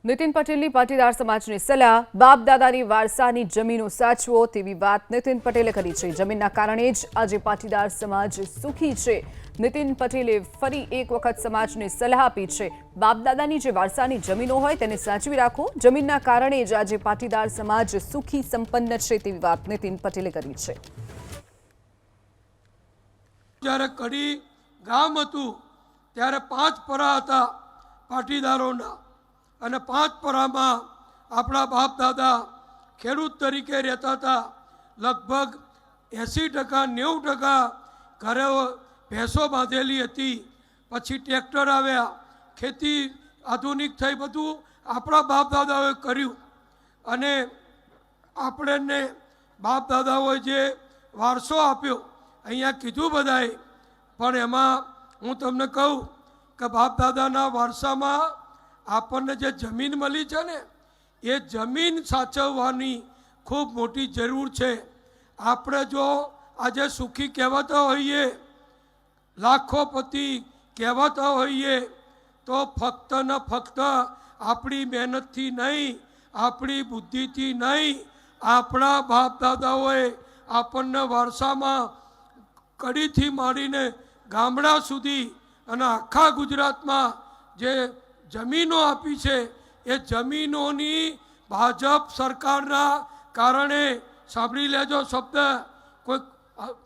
નીતિન પટેલની પાટીદાર સમાજની સલાહ, બાપ દાદાની વારસાની જમીનો સાચવો તેવી વાત નીતિન પટેલે કરી છે। જમીનના કારણે જ આજે પાટીદાર સમાજ સુખી છે। નીતિન પટેલે ફરી એક વખત સમાજને સલાહ આપી છે, બાપ દાદાની જે વારસાની જમીનો હોય તેને સાચવી રાખો। જમીનના કારણે જ આજે પાટીદાર સમાજ સુખી સંપન્ન છે તેવી વાત નીતિન પટેલે કરી છે। જ્યારે કડી ગામ હતું ત્યારે 5 પરા હતા પાટીદારોના, અને 5 પરામાં આપણા બાપ દાદા ખેડૂત તરીકે રહેતા હતા। લગભગ 80% 90% ઘરે ભેંસો બાંધેલી હતી। પછી ટ્રેક્ટર આવ્યા, ખેતી આધુનિક થઈ, બધું આપણા બાપ દાદાઓએ કર્યું। અને આપણને બાપ દાદાઓએ જે વારસો આપ્યો અહીંયા કીધું બધાએ, પણ એમાં હું તમને કહું કે બાપ દાદાના વારસામાં આપણને જે જમીન મળી છે ને, એ જમીન સાચવવાની ખૂબ મોટી જરૂર છે। આપણે જો આજે સુખી કહેવાતા હોઈએ, લાખોપતિ કહેવાતા હોઈએ, તો ફક્ત ને ફક્ત આપણી મહેનતથી નહીં, આપણી બુદ્ધિથી નહીં, આપણા બાપ દાદાઓએ આપણને વારસામાં કડીથી માંડીને ગામડા સુધી અને આખા ગુજરાતમાં જે જમીનો આપી છે, એ જમીનોની ભાજપ સરકારના કારણે, સાંભળી લેજો શબ્દ,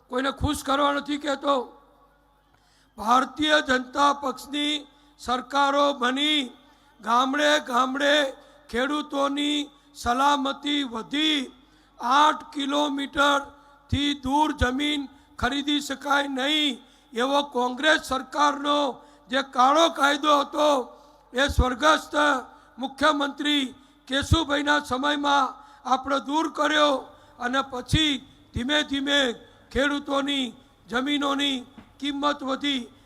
કોઈને ખુશ કરવા નથી કહેતો, ભારતીય જનતા પક્ષની સરકારો બની ગામડે ગામડે ખેડૂતોની સલામતી વધી। 8 કિલોમીટરથી દૂર જમીન ખરીદી શકાય નહીં એવો કોંગ્રેસ સરકારનો જે કાળો કાયદો હતો, એ સ્વર્ગસ્થ મુખ્યમંત્રી કેશુભાઈના સમયમાં આપણે દૂર કર્યો। અને પછી ધીમે ધીમે ખેડૂતોની જમીનોની કિંમત વધી।